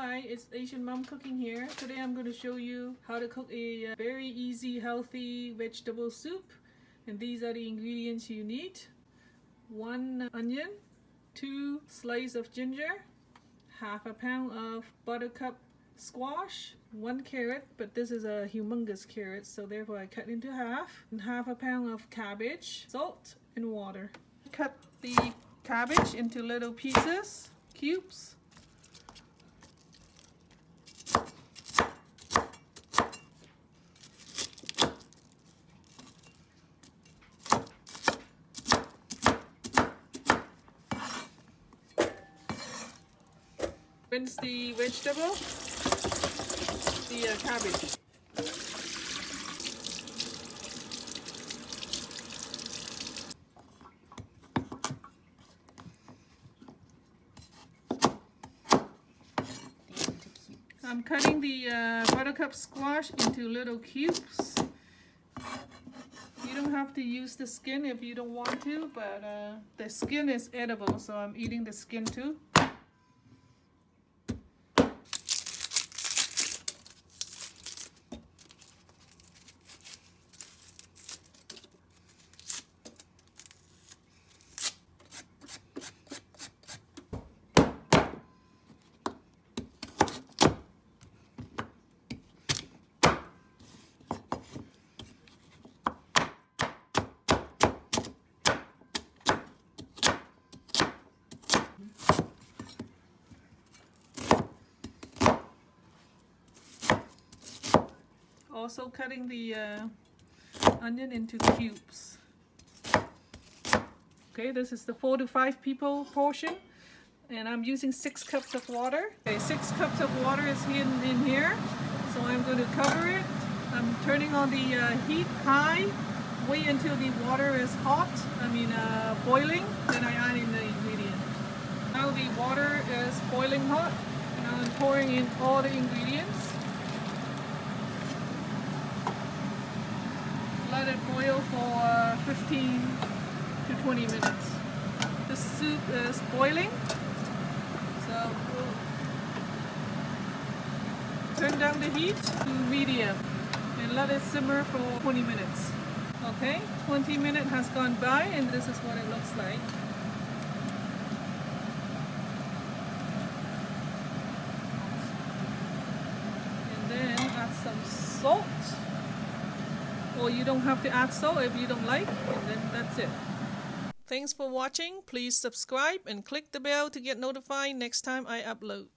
Hi, it's Asian Mom Cooking here. Today I'm going to show you how to cook a very easy, healthy vegetable soup. And these are the ingredients you need. 1 onion, 2 slices of ginger, half a pound of buttercup squash, 1 carrot, but this is a humongous carrot, so therefore I cut into half, and half a pound of cabbage, salt, and water. Cut the cabbage into little pieces, cubes. Rinse the vegetable, the cabbage. I'm cutting the buttercup squash into little cubes. You don't have to use the skin if you don't want to, but the skin is edible, so I'm eating the skin too. Also cutting the onion into cubes. Okay, this is the 4 to 5 people portion, and I'm using 6 cups of water. Okay, 6 cups of water is in here, so I'm going to cover it. I'm turning on the heat high, wait until the water is hot, boiling, then I add in the ingredient. Now the water is boiling hot, and I'm pouring in all the ingredients. Let it boil for 15 to 20 minutes. The soup is boiling, so we'll turn down the heat to medium and let it simmer for 20 minutes. Okay, 20 minutes has gone by and this is what it looks like. And then add some salt. Or you don't have to add salt if you don't like, and then that's it. Thanks for watching. Please subscribe and click the bell to get notified next time I upload.